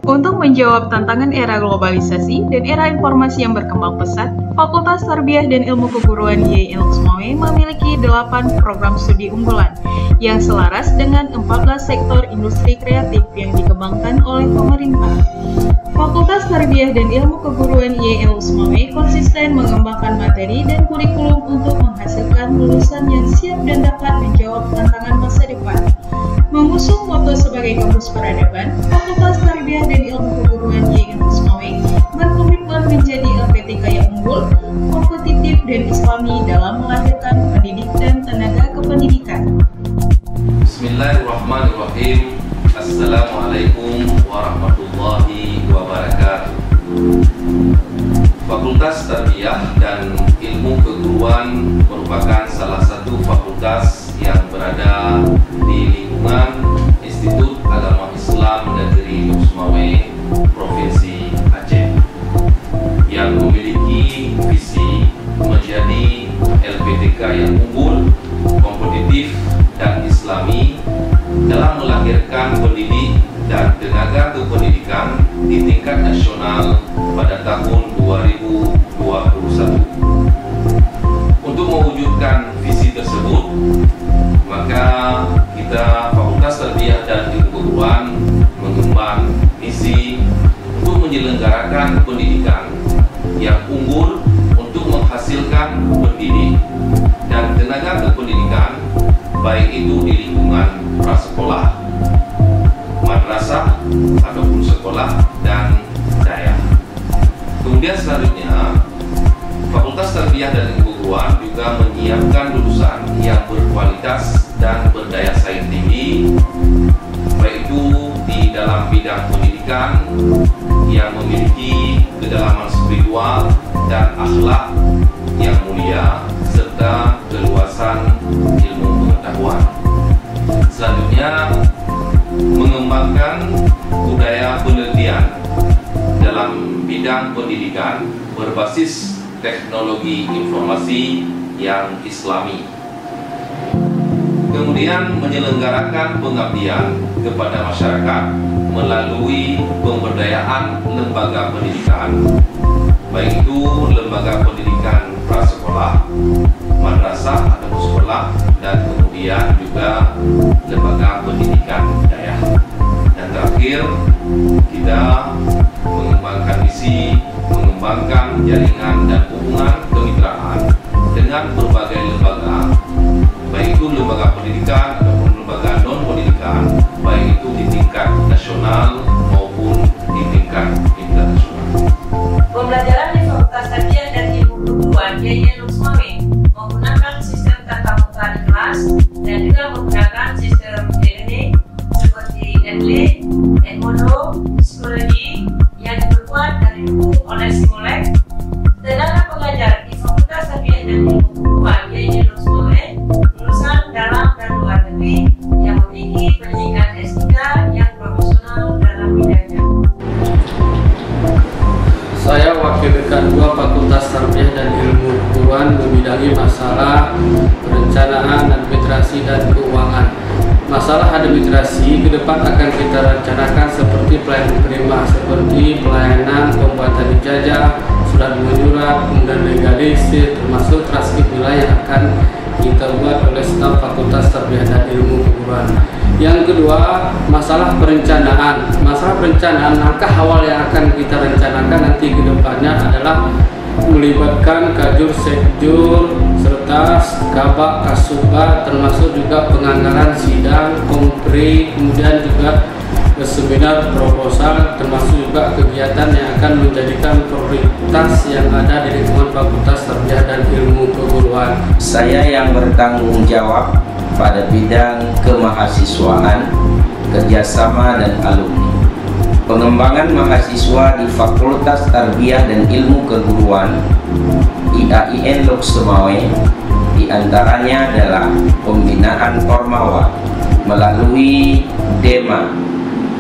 Untuk menjawab tantangan era globalisasi dan era informasi yang berkembang pesat, Fakultas Tarbiyah dan Ilmu Keguruan YIN Luxmawe memiliki 8 program studi unggulan yang selaras dengan 14 sektor industri kreatif yang dikembangkan oleh pemerintah. Fakultas Tarbiyah dan Ilmu Keguruan YIN Luxmawe konsisten mengembangkan materi dan kurikulum untuk menghasilkan lulusan yang siap dan dapat menjawab tantangan masa depan. Mengusung moto sebagai kampus peradaban, Fakultas Tarbiyah dan Ilmu Keguruan YIN Luxmawe berkomitmen menjadi LPTK yang unggul, kompetitif, dan islami dalam melahirkan pendidik dan tenaga kependidikan. Bismillahirrahmanirrahim. Assalamualaikum warahmatullahi wabarakatuh. Fakultas Tarbiyah dan Ilmu Keguruan merupakan salah satu fakultas yang berada di lingkungan Institut Agama Islam Negeri Luxmawe, Provinsi Aceh, yang memiliki visi menjadi LPTK yang unggul, kompetitif, dan islami dalam melahirkan pendidik dan tenaga kependidikan di tingkat nasional pada tahun 2021. Untuk mewujudkan visi tersebut, maka kita Fakultas Tarbiyah dan Ilmu Keguruan mengemban misi untuk menyelenggarakan pendidikan yang unggul untuk menghasilkan pendidik dan tenaga kependidikan, baik itu di lingkungan prasekolah, madrasah ataupun sekolah dan daya. Kemudian selanjutnya, Fakultas Tarbiyah dan Ilmu Keguruan juga menyiapkan lulusan yang berkualitas dan berdaya saing tinggi, baik itu di dalam bidang pendidikan yang memiliki kedalaman spiritual dan akhlak yang mulia serta keluasan ilmu pengetahuan. Selanjutnya, mengembangkan budaya penelitian dalam bidang pendidikan berbasis teknologi informasi yang islami. Kemudian menyelenggarakan pengabdian kepada masyarakat melalui pemberdayaan lembaga pendidikan, baik itu lembaga pendidikan prasekolah, madrasah atau sekolah, dan kemudian juga lembaga pendidikan daya. Dan terakhir, kita mengembangkan misi, mengembangkan jaringan dan hubungan kemitraan dengan berbagai lembaga, baik itu lembaga pendidikan ataupun lembaga non-pendidikan, baik itu di tingkat nasional maupun di tingkat internasional. Pembelajaran di Fakultas Tarbiyah dan Ilmu Keguruan YIN Luxmawe menggunakan sistem tatap muka di kelas dan juga menggunakan sistem e-learning seperti Edle, Edmodo, Psikologi yang diperkuat dan didukung oleh Simulek. Tenaga pengajar di Fakultas Tarbiyah dan Ilmu Keguruan YIN Luxmawe lulusan dalam dan luar negeri yang memiliki pendidikan S3 yang profesional dalam bidangnya. Saya wakil dekan 2 Fakultas Tarbiyah dan Ilmu Keguruan membidangi masalah perencanaan, administrasi, dan keuangan. Masalah administrasi ke depan akan kita rencanakan seperti pelayanan prima, seperti pelayanan pembuatan ijazah, surat menyurat, kemudian legalisir, termasuk transkrip nilai yang akan kita buat oleh staf Fakultas Tarbiyah dan Ilmu Keguruan. Yang kedua, masalah perencanaan. Masalah perencanaan, langkah awal yang akan kita rencanakan nanti ke depannya adalah melibatkan kajur, sekjur, serta kabak, kasuba, termasuk juga penganggaran sidang, kompre, kemudian juga seminar proposal, termasuk juga kegiatan yang akan menjadikan prioritas yang ada di lingkungan Fakultas Tarbiyah dan Ilmu Keguruan. Saya yang bertanggung jawab pada bidang kemahasiswaan, kerjasama, dan alumni. Pengembangan mahasiswa di Fakultas Tarbiyah dan Ilmu Keguruan IAIN Luxmawe Di antaranya adalah pembinaan Ormawa melalui DEMA,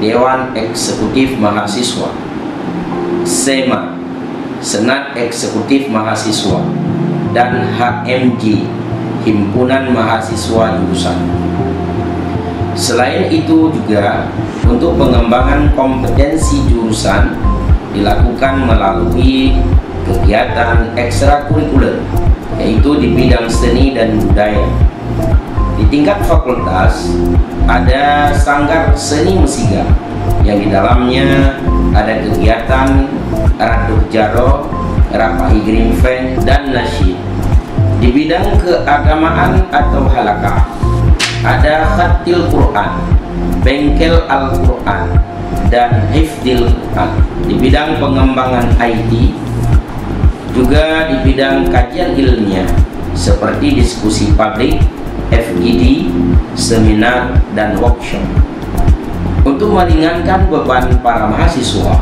Dewan Eksekutif Mahasiswa, SEMA, Senat Eksekutif Mahasiswa, dan HMJ, Himpunan Mahasiswa Jurusan. Selain itu juga untuk pengembangan kompetensi jurusan dilakukan melalui kegiatan ekstrakurikuler, yaitu di bidang seni dan budaya. Di tingkat fakultas ada Sanggar Seni Musiga yang di dalamnya ada kegiatan Radu Jaro, Rapahi Grimfen, dan Nasyid. Di bidang keagamaan atau halakah ada Khatil Quran, Bengkel Al-Quran, dan Hifdil Quran. Di bidang pengembangan IT juga di bidang kajian ilmiah seperti diskusi publik, FGD, seminar, dan workshop. Untuk meringankan beban para mahasiswa,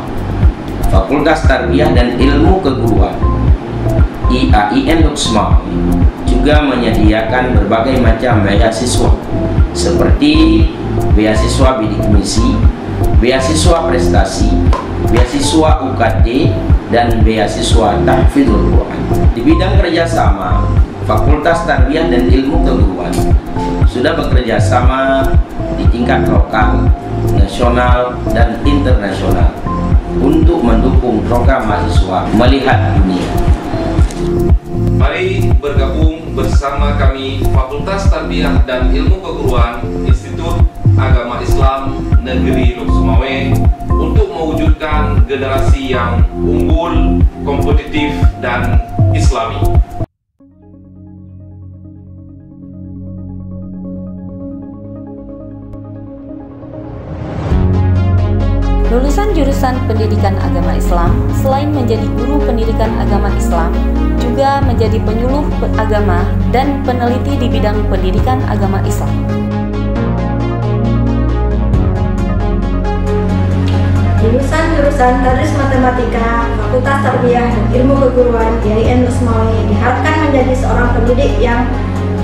Fakultas Tarbiyah dan Ilmu Keguruan IAIN Lux Mawai juga menyediakan berbagai macam beasiswa seperti beasiswa bidik misi, beasiswa prestasi, beasiswa UKT, dan beasiswa tahfidzul Quran. Di bidang kerjasama, Fakultas Tarbiyah dan Ilmu Keguruan sudah bekerja sama di tingkat lokal, nasional, dan internasional untuk mendukung program mahasiswa melihat dunia. Mari bergabung bersama kami Fakultas Tarbiyah dan Ilmu Keguruan Institut Agama Islam Negeri Lux Mawai untuk mewujudkan generasi yang unggul, kompetitif, dan islami. Lulusan jurusan Pendidikan Agama Islam selain menjadi guru pendidikan agama Islam, juga menjadi penyuluh agama dan peneliti di bidang pendidikan agama Islam. Lulusan jurusan Tadris Matematika, Fakultas Tarbiyah dan Ilmu Keguruan IAIN Lux Mawai diharapkan menjadi seorang pendidik yang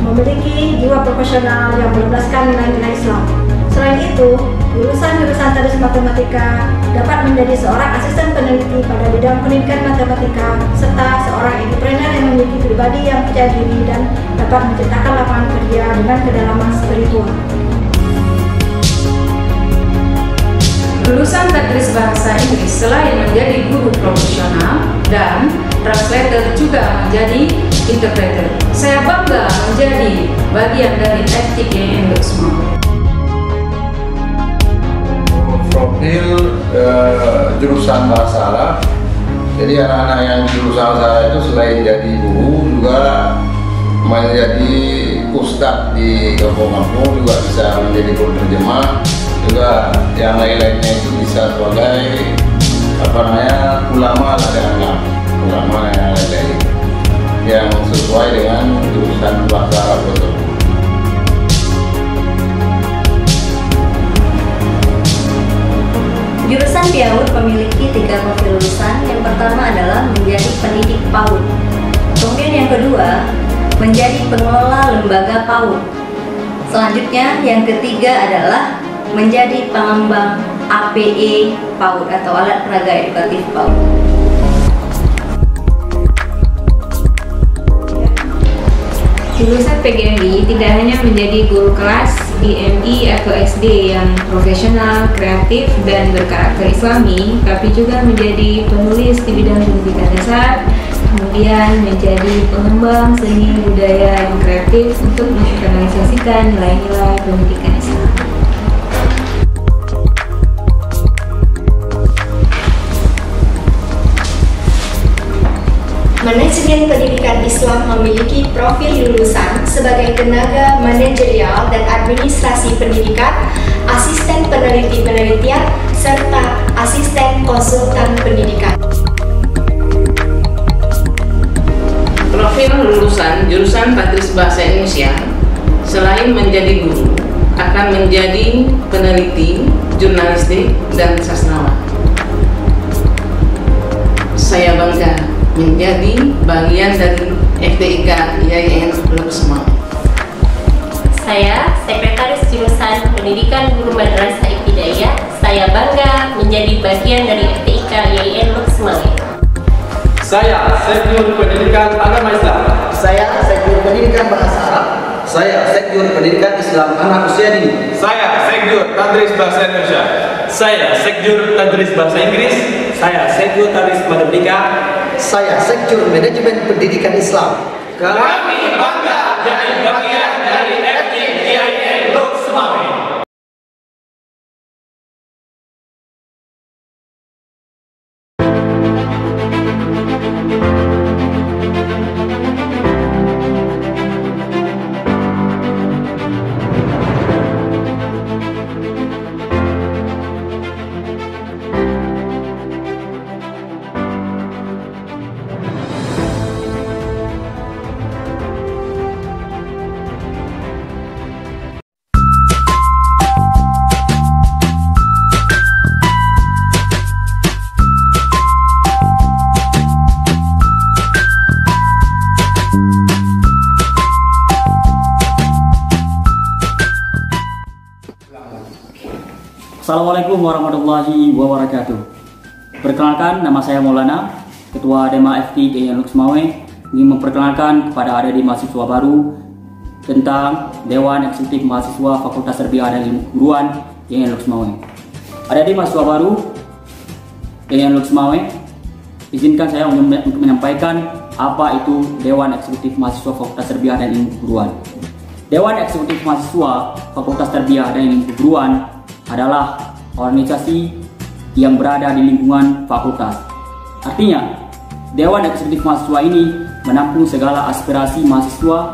memiliki jiwa profesional yang berlandaskan nilai-nilai Islam. Selain itu, lulusan jurusan Tadris Matematika dapat menjadi seorang asisten peneliti pada bidang pendidikan matematika serta seorang entrepreneur yang memiliki pribadi yang percaya diri dan dapat menciptakan lapangan kerja dengan kedalaman spiritual. Lulusan Tadris Bahasa Inggris selain menjadi guru profesional dan translator juga menjadi interpreter. Saya bangga menjadi bagian dari FTIAIN Lux Mawai. Profil jurusan bahasa Arab. Jadi anak-anak yang jurusan saya itu selain jadi guru juga menjadi ustadz di kampung-kampung, juga bisa menjadi guru terjemah, juga yang lain-lainnya itu bisa sebagai ulama lah, dianggap ulama yang lain-lain yang sesuai dengan jurusan bahasa Arab tersebut. Jurusan PIAUD memiliki 3 profil lulusan. Yang pertama adalah menjadi pendidik PAUD. Kemudian yang kedua, menjadi pengelola lembaga PAUD. Selanjutnya, yang ketiga adalah menjadi pengembang APE PAUD atau alat peraga edukatif PAUD. Lulusan PGMI tidak hanya menjadi guru kelas IMI atau SD yang profesional, kreatif, dan berkarakter islami, tapi juga menjadi penulis di bidang pendidikan dasar, kemudian menjadi pengembang seni budaya yang kreatif untuk mengkanalisasikan nilai-nilai pendidikan Islam. Manajemen Pendidikan Islam memiliki profil lulusan sebagai tenaga manajerial dan administrasi pendidikan, asisten peneliti penelitian, serta asisten konsultan pendidikan. Profil lulusan jurusan Tadris Bahasa Indonesia selain menjadi guru akan menjadi peneliti, jurnalistik, dan sastrawan. Saya bangga menjadi bagian dari FTIK IAIN Lux Mawai. saya, Sekretaris Jurusan Pendidikan Guru Madrasah Ibtidaiyah. Saya bangga menjadi bagian dari FTIK YIN Lok Sumawe. Saya, Sekjur Pendidikan Agama Islam. Saya, Sekjur Pendidikan Bahasa Arab. Saya, Sekjur Pendidikan Islam Anak Usia Dini. Saya, Sekjur Tadris Bahasa Indonesia. Saya, Sekjur Tadris Bahasa Inggris. Saya, Sekjur Tadris Matematika. Saya, Sekjur Manajemen Pendidikan Islam. Kami bangga jadi bagian dari FTIK YIN Lok Sumawe. Assalamualaikum warahmatullahi wabarakatuh. Perkenalkan, nama saya Maulana, Ketua DEMA FTIK YIN Lok Sumawe. Ingin memperkenalkan kepada adik mahasiswa baru tentang Dewan Eksekutif Mahasiswa Fakultas Tarbiyah dan Ilmu Keguruan YIN Lok Sumawe. Adik mahasiswa baru YIN Lok Sumawe, izinkan saya untuk menyampaikan apa itu Dewan Eksekutif Mahasiswa Fakultas Tarbiyah dan Ilmu Keguruan. Dewan Eksekutif Mahasiswa Fakultas Tarbiyah dan Ilmu Keguruan adalah organisasi yang berada di lingkungan fakultas. Artinya, Dewan Eksekutif Mahasiswa ini menampung segala aspirasi mahasiswa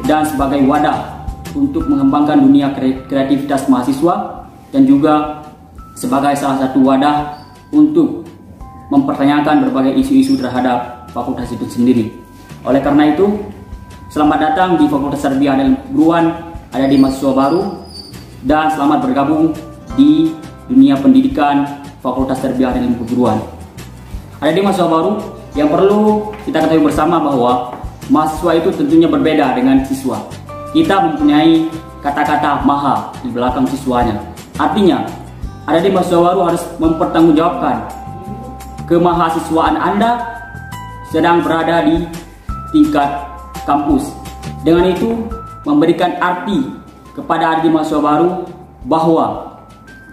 dan sebagai wadah untuk mengembangkan dunia kreativitas mahasiswa dan juga sebagai salah satu wadah untuk mempertanyakan berbagai isu-isu terhadap fakultas itu sendiri. Oleh karena itu, selamat datang di Fakultas Tarbiyah dan Ilmu Keguruan, ada di mahasiswa baru, dan selamat bergabung di dunia pendidikan Fakultas Tarbiyah dan Ilmu Keguruan. Ada di mahasiswa baru yang perlu kita ketahui bersama bahwa mahasiswa itu tentunya berbeda dengan siswa. Kita mempunyai kata-kata maha di belakang siswanya. Artinya, ada di mahasiswa baru harus mempertanggungjawabkan kemahasiswaan Anda sedang berada di tingkat kampus. Dengan itu, memberikan arti kepada adik mahasiswa baru bahwa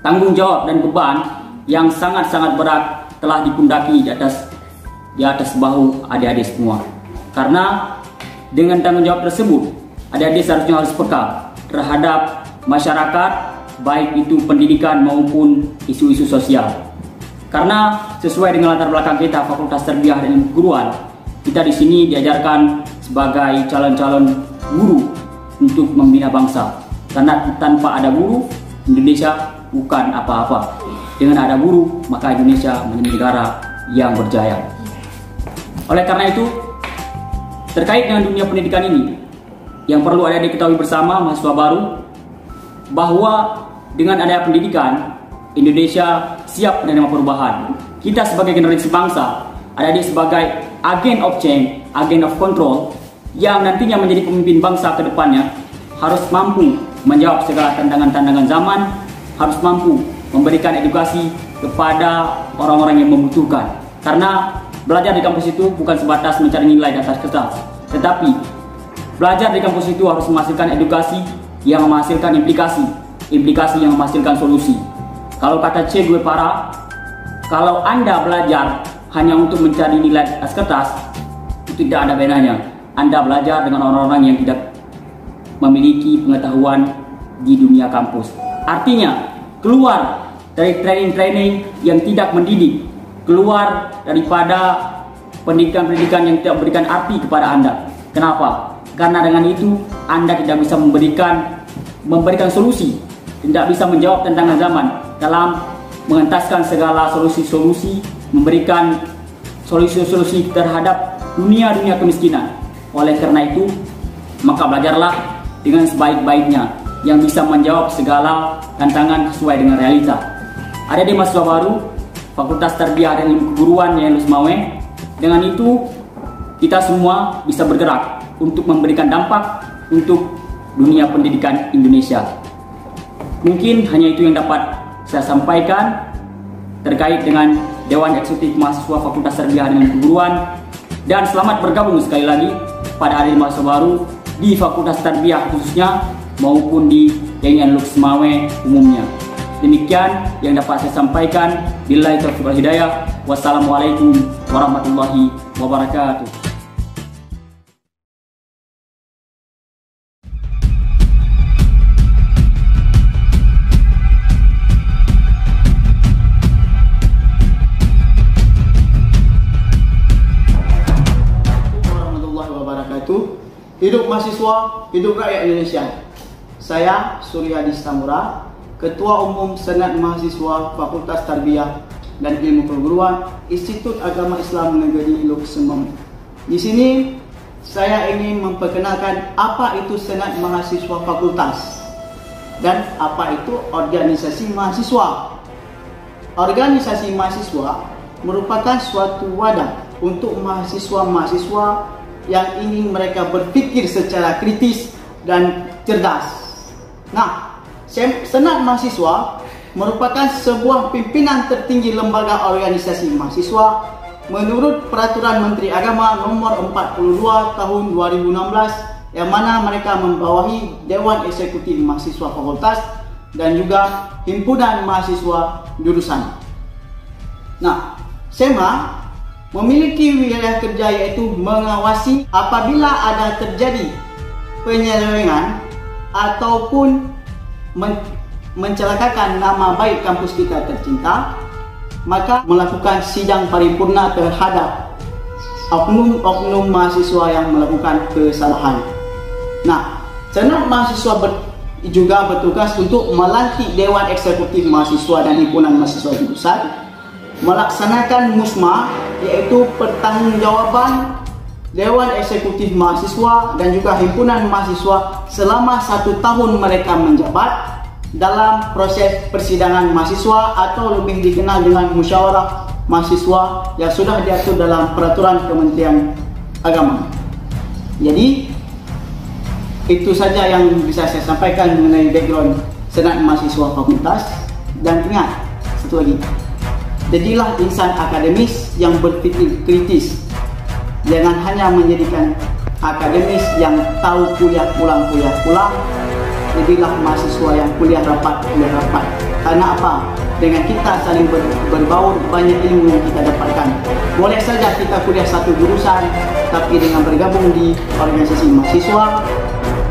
tanggung jawab dan beban yang sangat-sangat berat telah dipundaki di atas bahu adik-adik semua. Karena dengan tanggung jawab tersebut, adik-adik seharusnya harus peka terhadap masyarakat, baik itu pendidikan maupun isu-isu sosial. Karena sesuai dengan latar belakang kita Fakultas Tarbiyah dan Ilmu Keguruan, kita di sini diajarkan sebagai calon-calon guru untuk membina bangsa. Karena tanpa ada guru, Indonesia bukan apa-apa. Dengan ada guru, maka Indonesia menjadi negara yang berjaya. Oleh karena itu, terkait dengan dunia pendidikan ini, yang perlu ada diketahui bersama mahasiswa baru, bahwa dengan adanya pendidikan, Indonesia siap menerima perubahan. Kita sebagai generasi bangsa, ada di sebagai agen of change, agen of control, yang nantinya menjadi pemimpin bangsa ke depannya, harus mampu menjawab segala tantangan-tantangan zaman, harus mampu memberikan edukasi kepada orang-orang yang membutuhkan. Karena belajar di kampus itu bukan sebatas mencari nilai di atas kertas, tetapi belajar di kampus itu harus menghasilkan edukasi yang menghasilkan implikasi yang menghasilkan solusi. Kalau kata Che Guevara, kalau Anda belajar hanya untuk mencari nilai di atas kertas, itu tidak ada bedanya. Anda belajar dengan orang-orang yang tidak memiliki pengetahuan di dunia kampus. Artinya, keluar dari training-training yang tidak mendidik, keluar daripada pendidikan-pendidikan yang tidak memberikan arti kepada Anda. Kenapa? Karena dengan itu Anda tidak bisa memberikan solusi, tidak bisa menjawab tantangan zaman dalam mengentaskan segala solusi-solusi, memberikan solusi-solusi terhadap dunia kemiskinan. Oleh karena itu, maka belajarlah dengan sebaik-baiknya yang bisa menjawab segala tantangan sesuai dengan realita. Ada di mahasiswa baru Fakultas Tarbiyah dan Ilmu Keguruan YIN Lok Sumawe. Dengan itu kita semua bisa bergerak untuk memberikan dampak, untuk dunia pendidikan Indonesia. Mungkin hanya itu yang dapat saya sampaikan terkait dengan Dewan Eksekutif Mahasiswa Fakultas Tarbiyah dan Keguruan, dan selamat bergabung sekali lagi pada hari mahasiswa baru di Fakultas Tarbiyah khususnya maupun di YIN Lux Mawai umumnya. Demikian yang dapat saya sampaikan. Billahi taufiq wal hidayah. Wassalamualaikum warahmatullahi wabarakatuh. Warahmatullahi wabarakatuh. Hidup mahasiswa, hidup rakyat Indonesia. Saya Suryadi Stamura, Ketua Umum Senat Mahasiswa Fakultas Tarbiyah dan Ilmu Keguruan Institut Agama Islam Negeri Lux Mawai. Di sini saya ingin memperkenalkan apa itu Senat Mahasiswa Fakultas dan apa itu organisasi mahasiswa. Organisasi mahasiswa merupakan suatu wadah untuk mahasiswa-mahasiswa yang ingin mereka berpikir secara kritis dan cerdas. Nah, Senat Mahasiswa merupakan sebuah pimpinan tertinggi lembaga organisasi mahasiswa menurut Peraturan Menteri Agama Nomor 42 Tahun 2016, yang mana mereka membawahi Dewan Eksekutif Mahasiswa Fakultas dan juga Himpunan Mahasiswa Jurusan. Nah, SEMA memiliki wilayah kerja yaitu mengawasi apabila ada terjadi penyelewengan ataupun mencelakakan nama baik kampus kita tercinta, maka melakukan sidang paripurna terhadap oknum-oknum mahasiswa yang melakukan kesalahan. Nah, Senat Mahasiswa juga bertugas untuk melantik Dewan Eksekutif Mahasiswa dan Himpunan Mahasiswa Jurusan melaksanakan musma, yaitu pertanggungjawaban Dewan Eksekutif Mahasiswa dan juga Himpunan Mahasiswa selama 1 tahun mereka menjabat dalam proses persidangan mahasiswa atau lebih dikenal dengan musyawarah mahasiswa yang sudah diatur dalam Peraturan Kementerian Agama. Jadi itu saja yang bisa saya sampaikan mengenai background Senat Mahasiswa Fakultas. Dan ingat, satu lagi, jadilah insan akademis yang berpikir kritis. Jangan hanya menjadikan akademis yang tahu kuliah pulang. Jadilah mahasiswa yang kuliah rapat. Karena apa? Dengan kita saling berbaur, banyak ilmu yang kita dapatkan. Boleh saja kita kuliah satu jurusan, tapi dengan bergabung di organisasi mahasiswa,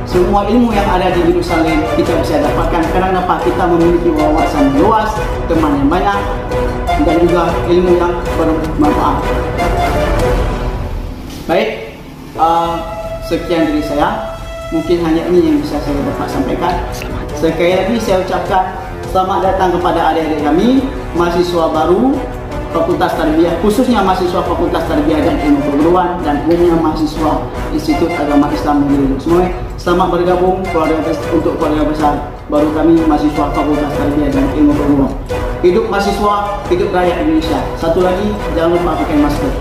semua ilmu yang ada di jurusan lain kita bisa dapatkan. Karena apa? Kita memiliki wawasan luas, teman yang banyak, dan juga ilmu yang bermanfaat. Baik, sekian dari saya. Mungkin hanya ini yang bisa saya dapat sampaikan. Sekali lagi saya ucapkan selamat datang kepada adik-adik kami, mahasiswa baru Fakultas Tarbiyah, khususnya mahasiswa Fakultas Tarbiyah dan Ilmu Keguruan, dan umumnya mahasiswa Institut Agama Islam Negeri Lux Mawai. Selamat bergabung untuk keluarga besar baru kami, mahasiswa Fakultas Tarbiyah dan Ilmu Keguruan. Hidup mahasiswa, hidup rakyat Indonesia. Satu lagi, jangan lupa pakai masker.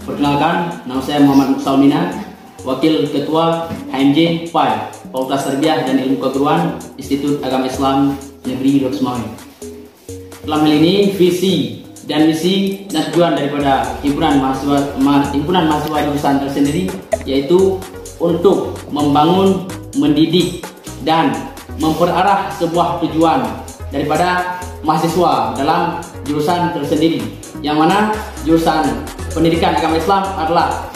Perkenalkan, nama saya Muhammad Muksalmina, Wakil Ketua HMJ FAI, Fakultas Tarbiyah dan Ilmu Keguruan Institut Agama Islam Negeri Lux Mawai. Dalam hal ini, visi dan misi dan tujuan daripada himpunan mahasiswa jurusan tersendiri yaitu untuk membangun, mendidik, dan memperarah sebuah tujuan daripada mahasiswa dalam jurusan tersendiri, yang mana jurusan pendidikan agama Islam adalah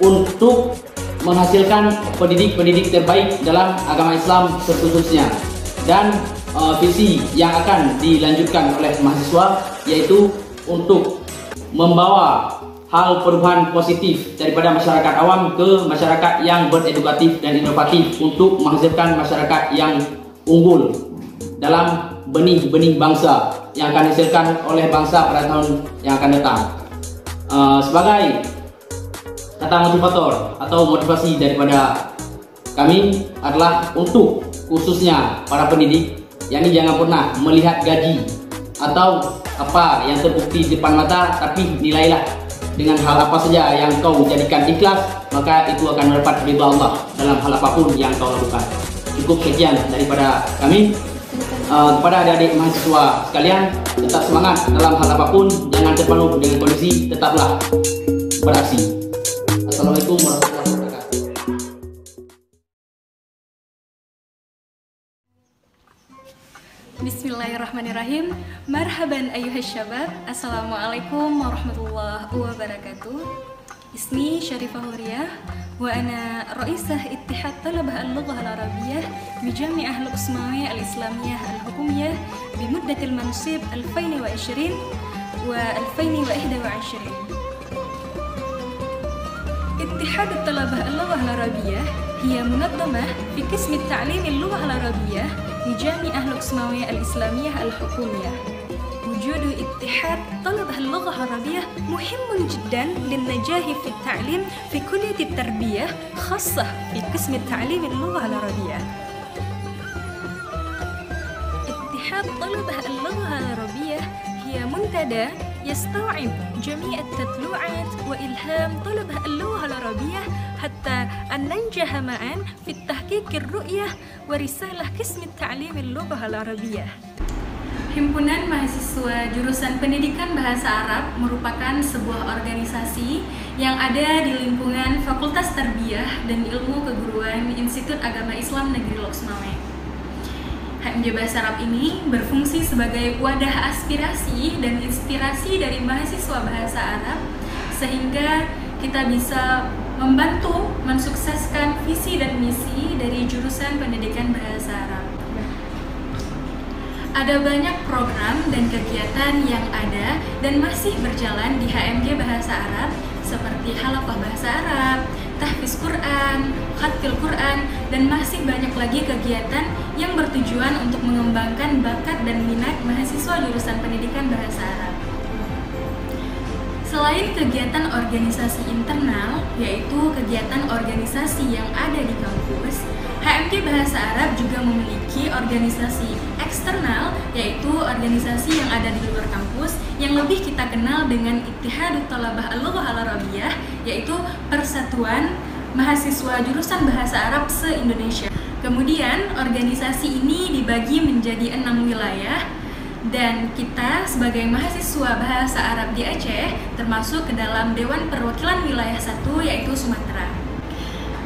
untuk menghasilkan pendidik-pendidik terbaik dalam agama Islam khususnya. Dan visi yang akan dilanjutkan oleh mahasiswa yaitu untuk membawa hal perubahan positif daripada masyarakat awam ke masyarakat yang beredukatif dan inovatif untuk menghasilkan masyarakat yang unggul dalam benih-benih bangsa yang akan dihasilkan oleh bangsa pada tahun yang akan datang. Sebagai kata motivator atau motivasi daripada kami adalah untuk khususnya para pendidik, yakni jangan pernah melihat gaji atau apa yang terbukti di depan mata, tapi nilailah dengan hal apa saja yang kau jadikan ikhlas, maka itu akan mendapat ridha Allah dalam hal apapun yang kau lakukan. Cukup sekian daripada kami. Kepada adik-adik mahasiswa sekalian, tetap semangat dalam hal apapun, jangan terpaku dengan kondisi, tetaplah beraksi. Assalamualaikum warahmatullahi wabarakatuh. Bismillahirrahmanirrahim. Marhaban ayuhas syabab. Assalamualaikum warahmatullahi wabarakatuh. Ismi Syarifah Huriyah wa ana Raisah Ittihad Talabah Al-Lughah Al-Arabiyyah bi Jami'ah Al-Utsmaniyah Al-Islamiyah Al-Hukumiyah bi muddatil mansib 2020 wa 2021. اتحاد الطلبة اللغة العربية هي منظمة في قسم التعليم اللغة العربية بجامعة العثمانية الإسلامية الحكومية. وجود اتحاد طلبة اللغة العربية مهم جدا للنجاح في التعليم في كلية التربية، خاصة في قسم التعليم اللغة العربية. اتحاد طلبة اللغة العربية هي منتدى يستوعب جميع التطلعات وإلهام طلبة اللغة العربية حتى أن ننجح معا في التحقيق الرؤية ورسالة قسم التعليم اللغة العربية. Himpunan Mahasiswa Jurusan Pendidikan Bahasa Arab merupakan sebuah organisasi yang ada di lingkungan Fakultas Tarbiyah dan Ilmu Keguruan Institut Agama Islam Negeri Loksmawe. HMJ Bahasa Arab ini berfungsi sebagai wadah aspirasi dan inspirasi dari mahasiswa bahasa Arab sehingga kita bisa membantu mensukseskan visi dan misi dari jurusan pendidikan bahasa Arab. Ada banyak program dan kegiatan yang ada dan masih berjalan di HMJ Bahasa Arab seperti halaqah bahasa Arab, tahfiz Quran, khatfil Quran, dan masih banyak lagi kegiatan yang bertujuan untuk mengembangkan bakat dan minat mahasiswa jurusan pendidikan bahasa Arab. Selain kegiatan organisasi internal, yaitu kegiatan organisasi yang ada di kampus, HMJ Bahasa Arab juga memiliki organisasi eksternal, yaitu organisasi yang ada di luar kampus yang lebih kita kenal dengan Ittihadut Talabah Al-Lughah Al-Arabiyyah, yaitu Persatuan Mahasiswa Jurusan Bahasa Arab se-Indonesia. Kemudian organisasi ini dibagi menjadi 6 wilayah dan kita sebagai mahasiswa bahasa Arab di Aceh termasuk ke dalam Dewan Perwakilan Wilayah 1 yaitu Sumatera.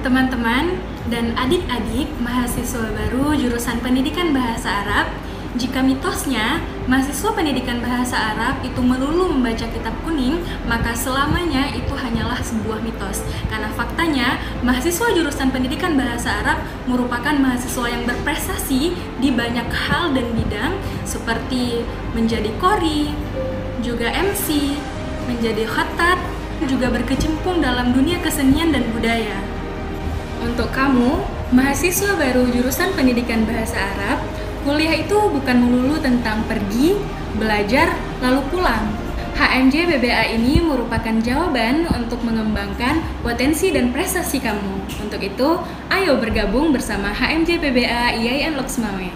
Teman-teman dan adik-adik mahasiswa baru jurusan pendidikan bahasa Arab, jika mitosnya mahasiswa pendidikan bahasa Arab itu melulu membaca kitab kuning, maka selamanya itu hanyalah sebuah mitos. Karena faktanya mahasiswa jurusan pendidikan bahasa Arab merupakan mahasiswa yang berprestasi di banyak hal dan bidang seperti menjadi qori, juga MC, menjadi khattat, juga berkecimpung dalam dunia kesenian dan budaya. Untuk kamu, mahasiswa baru jurusan pendidikan bahasa Arab, kuliah itu bukan melulu tentang pergi, belajar, lalu pulang. HMJ BBA ini merupakan jawaban untuk mengembangkan potensi dan prestasi kamu. Untuk itu, ayo bergabung bersama HMJ BBA IAIN Loksmawe.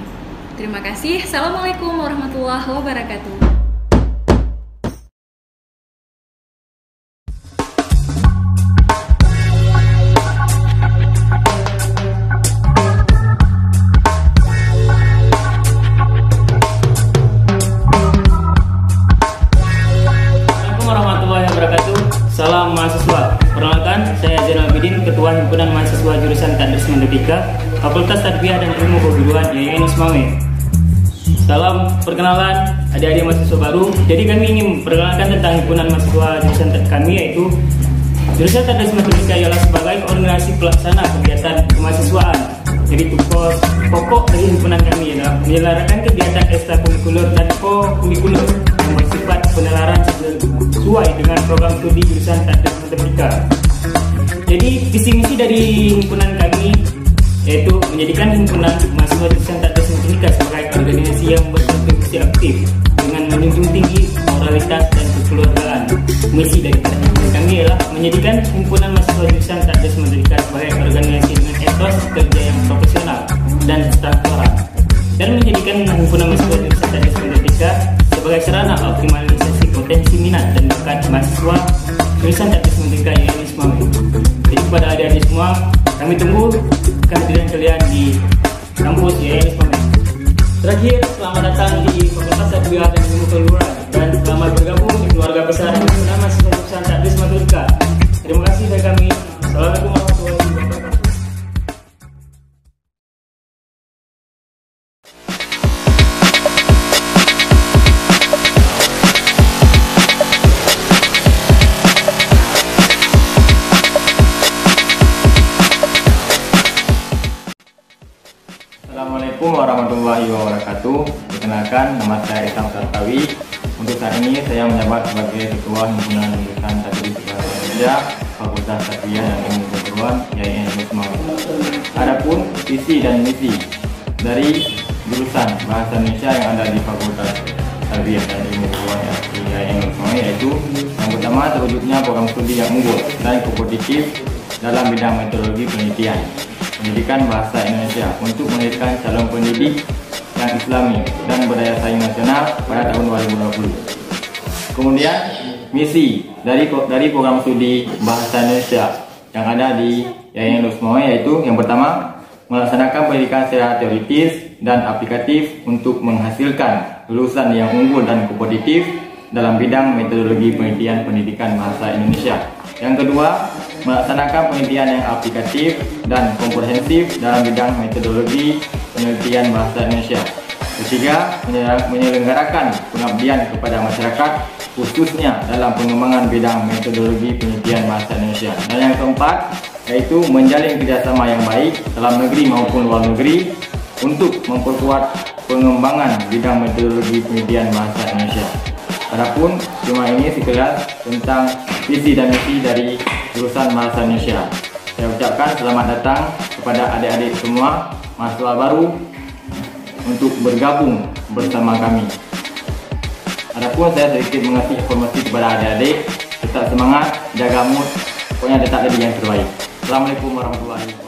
Terima kasih. Assalamualaikum warahmatullahi wabarakatuh. Salam mahasiswa. Perkenalkan, saya Zainal Abidin, Ketua Himpunan Mahasiswa Jurusan Tadris Mandepika, Fakultas Tarbiyah dan Ilmu Keguruan IAIN Loksmawe. Salam perkenalan adik-adik mahasiswa baru. Jadi kami ingin memperkenalkan tentang himpunan mahasiswa jurusan kami, yaitu Jurusan Tadris Mandepika ialah sebagai organisasi pelaksana kegiatan kemahasiswaan. Jadi pokok dari himpunan kami adalah menyelenggarakan kegiatan ekstrakurikuler dan co-kurikuler yang bersifat penelaran sesuai dengan program studi jurusan Tadris Mandepika. Jadi visi misi dari himpunan kami yaitu menjadikan himpunan mahasiswa jurusan Tadris Mandepika sebagai organisasi yang berkontribusi aktif dengan menjunjung tinggi moralitas dan kekeluargaan. Misi dari menjadikan himpunan mahasiswa jurusan Tadris Merdeka sebagai organisasi dengan etos kerja yang profesional dan transparan, dan menjadikan himpunan mahasiswa jurusan Tadris Merdeka sebagai sarana optimalisasi potensi minat dan bakat mahasiswa jurusan Tadris Merdeka YAIN Lux Mawai. Jadi kepada adik-adik semua, kami tunggu kehadiran kalian di kampus YAIN Lux Mawai. Terakhir, selamat datang di Fakultas Tarbiyah dan Ilmu Keguruan dan selamat bergabung di keluarga besar himpunan mahasiswa jurusan Tadris Merdeka. Terima kasih dari kami. Assalamualaikum warahmatullahi wabarakatuh. Assalamualaikum warahmatullahi wabarakatuh. Perkenalkan, nama saya Isam Sartawi. Untuk saat ini saya menjabat sebagai Ketua Himpunan Jurusan Tadris Bahasa Indonesia Fakultas Tarbiyah dan Ilmu Keguruan YAIN Lux Mawai. Adapun visi dan misi dari jurusan Bahasa Indonesia yang ada di Fakultas Tarbiyah dan Ilmu Keguruan YAIN Lux Mawai yaitu yang pertama, terwujudnya program studi yang unggul dan kompetitif dalam bidang metodologi penelitian pendidikan bahasa Indonesia untuk melahirkan calon pendidik yang islami dan berdaya saing nasional pada tahun 2020. Kemudian misi dari program studi bahasa Indonesia yang ada di YAIN Lux Mawai yaitu yang pertama, melaksanakan pendidikan secara teoritis dan aplikatif untuk menghasilkan lulusan yang unggul dan kompetitif dalam bidang metodologi penelitian pendidikan bahasa Indonesia. Yang kedua, melaksanakan penelitian yang aplikatif dan komprehensif dalam bidang metodologi penelitian bahasa Indonesia. Ketiga, menyelenggarakan pengabdian kepada masyarakat khususnya dalam pengembangan bidang metodologi penelitian bahasa Indonesia. Dan yang keempat, yaitu menjalin kerjasama yang baik dalam negeri maupun luar negeri untuk memperkuat pengembangan bidang metodologi penelitian bahasa Indonesia. Adapun cuma ini sekilas tentang visi dan misi dari jurusan Bahasa Indonesia. Saya ucapkan selamat datang kepada adik-adik semua mahasiswa baru untuk bergabung bersama kami. Adapun saya sedikit mengasih informasi kepada adik-adik, tetap semangat, jaga mood, pokoknya tetap jadi yang terbaik. Assalamualaikum warahmatullahi wabarakatuh.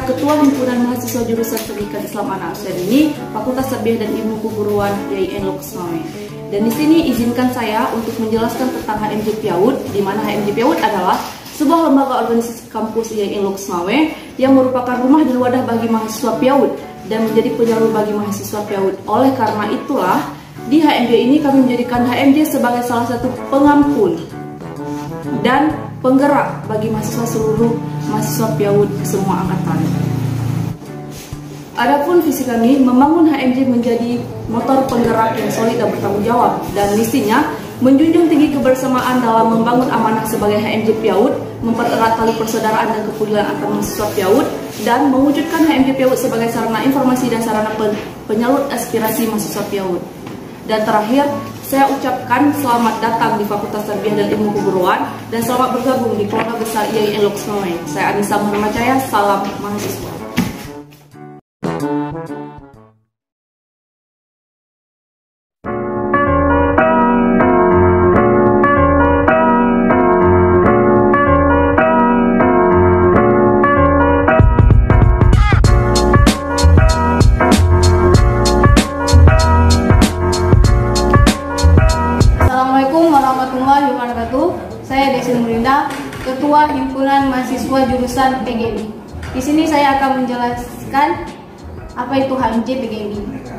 Ketua Himpunan Mahasiswa Jurusan Pendidikan Islam Anak Usia Dini Fakultas Tarbiyah dan Ilmu Keguruan YAIN Lux Mawai. Dan di sini izinkan saya untuk menjelaskan tentang HMJ PIAUD, di mana HMJ PIAUD adalah sebuah lembaga organisasi kampus YAIN Lux Mawai yang merupakan rumah dan wadah bagi mahasiswa PIAUD dan menjadi penyalur bagi mahasiswa PIAUD. Oleh karena itulah, di HMJ ini kami menjadikan HMJ sebagai salah satu pengampun dan penggerak bagi seluruh mahasiswa PIAUD semua angkatan. Adapun visi kami membangun HMJ menjadi motor penggerak yang solid dan bertanggung jawab, dan misinya menjunjung tinggi kebersamaan dalam membangun amanah sebagai HMJ PIAUD, mempererat tali persaudaraan dan kepedulian antar mahasiswa PIAUD, dan mewujudkan HMJ PIAUD sebagai sarana informasi dan sarana penyalur aspirasi mahasiswa PIAUD. Dan terakhir, saya ucapkan selamat datang di Fakultas Tarbiyah dan Ilmu Keguruan dan selamat bergabung di keluarga besar YAIN Lux Mawai. Saya Anissa Muhammad Cahaya, salam mahasiswa. Ketua Himpunan Mahasiswa Jurusan PGB. Di sini saya akan menjelaskan apa itu HMJ PGB.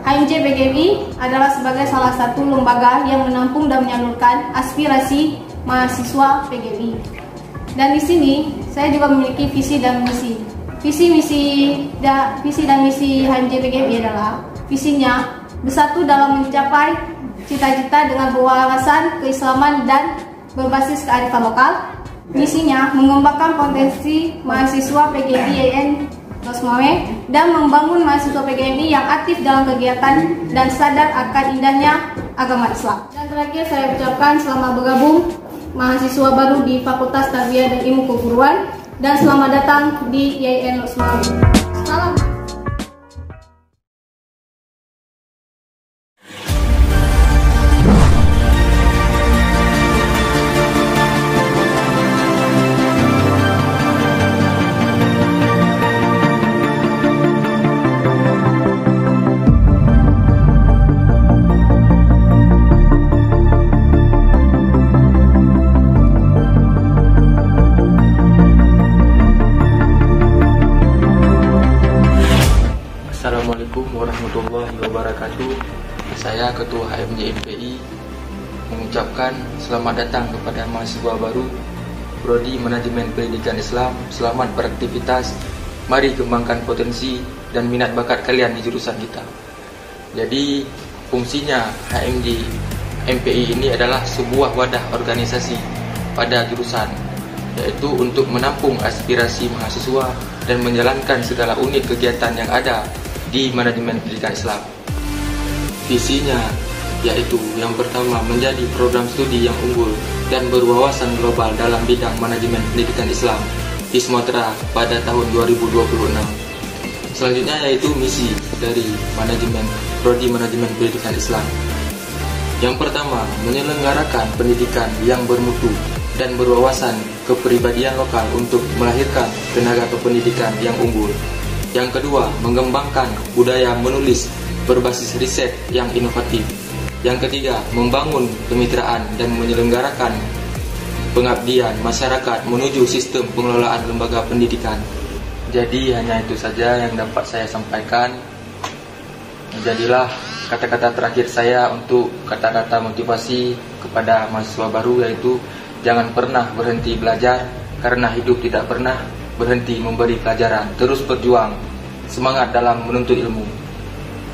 HMJ PGB adalah sebagai salah satu lembaga yang menampung dan menyalurkan aspirasi mahasiswa PGB. Dan di sini saya juga memiliki visi dan misi. Visi dan misi HMJ PGB adalah visinya bersatu dalam mencapai cita-cita dengan berwawasan keislaman dan berbasis kearifan lokal. Misinya mengembangkan potensi mahasiswa PGB YAIN Losmawe dan membangun mahasiswa PGMI yang aktif dalam kegiatan dan sadar akan indahnya agama Islam. Dan terakhir saya ucapkan selamat bergabung mahasiswa baru di Fakultas Tarbiyah dan Ilmu Keguruan dan selamat datang di YIN Losmawe. Salam. Assalamualaikum warahmatullahi wabarakatuh. Saya Ketua HMJ MPI mengucapkan selamat datang kepada mahasiswa baru Prodi Manajemen Pendidikan Islam. Selamat beraktivitas. Mari kembangkan potensi dan minat bakat kalian di jurusan kita. Jadi fungsinya HMJ MPI ini adalah sebuah wadah organisasi pada jurusan, yaitu untuk menampung aspirasi mahasiswa dan menjalankan segala unit kegiatan yang ada di Manajemen Pendidikan Islam. Visinya yaitu yang pertama menjadi program studi yang unggul dan berwawasan global dalam bidang manajemen pendidikan Islam di Sumatera pada tahun 2026. Selanjutnya yaitu misi dari Prodi Manajemen Pendidikan Islam. Yang pertama, menyelenggarakan pendidikan yang bermutu dan berwawasan kepribadian lokal untuk melahirkan tenaga kependidikan yang unggul. Yang kedua, mengembangkan budaya menulis berbasis riset yang inovatif. Yang ketiga, membangun kemitraan dan menyelenggarakan pengabdian masyarakat menuju sistem pengelolaan lembaga pendidikan. Jadi hanya itu saja yang dapat saya sampaikan. Jadilah kata-kata terakhir saya untuk kata-kata motivasi kepada mahasiswa baru, yaitu jangan pernah berhenti belajar, karena hidup tidak pernah berhenti memberi pelajaran. Terus berjuang, semangat dalam menuntut ilmu.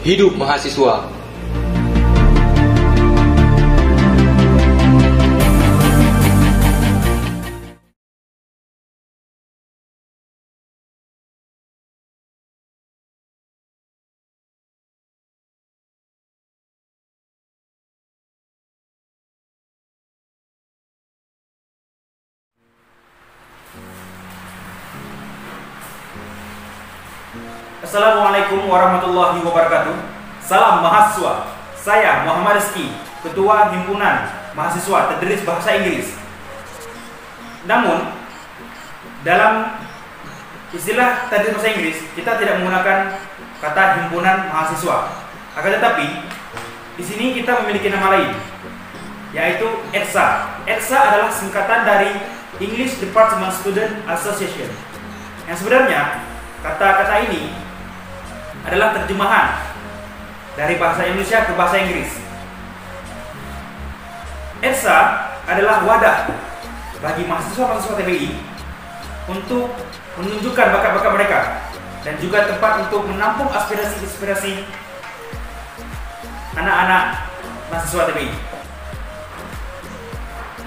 Hidup mahasiswa. Assalamualaikum warahmatullahi wabarakatuh. Salam mahasiswa. Saya Muhammad Rizky, Ketua Himpunan Mahasiswa Tadris Bahasa Inggris. Namun, dalam istilah Tadris Bahasa Inggris, kita tidak menggunakan kata himpunan mahasiswa. Akan tetapi, di sini kita memiliki nama lain, yaitu EDSA. EDSA adalah singkatan dari English Department Student Association. Yang sebenarnya, kata-kata ini adalah terjemahan dari bahasa Indonesia ke bahasa Inggris. EDSA adalah wadah bagi mahasiswa-mahasiswa TBI untuk menunjukkan bakat-bakat mereka dan juga tempat untuk menampung aspirasi-aspirasi anak-anak mahasiswa TBI.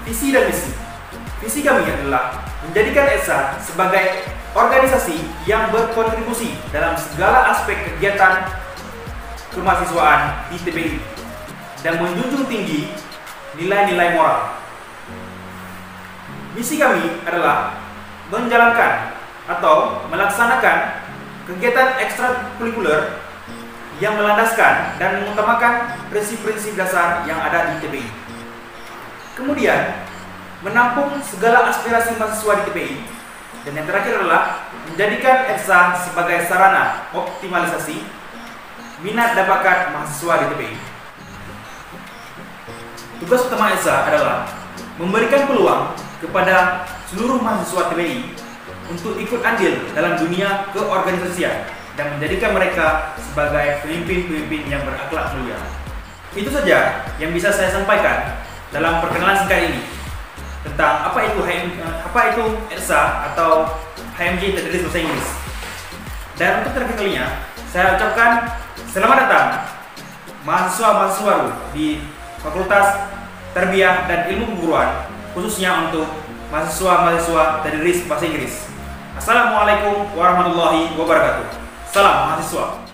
Visi dan misi. Visi kami adalah menjadikan EDSA sebagai organisasi yang berkontribusi dalam segala aspek kegiatan kemahasiswaan di TBI dan menjunjung tinggi nilai-nilai moral. Misi kami adalah menjalankan atau melaksanakan kegiatan ekstrakurikuler yang melandaskan dan mengutamakan prinsip-prinsip dasar yang ada di TBI. Kemudian, menampung segala aspirasi mahasiswa di TBI. Dan yang terakhir adalah menjadikan EDSA sebagai sarana optimalisasi minat dan bakat mahasiswa di TBI. Tugas utama EDSA adalah memberikan peluang kepada seluruh mahasiswa TBI untuk ikut andil dalam dunia keorganisasian dan menjadikan mereka sebagai pemimpin-pemimpin yang berakhlak mulia. Itu saja yang bisa saya sampaikan dalam perkenalan singkat ini tentang apa itu EDSA atau HMJ Tadris Bahasa Inggris. Dan untuk terakhir kalinya, saya ucapkan selamat datang mahasiswa-mahasiswa baru di Fakultas Tarbiyah dan Ilmu Keguruan, khususnya untuk mahasiswa-mahasiswa Tadris Bahasa Inggris. Assalamualaikum warahmatullahi wabarakatuh. Salam mahasiswa.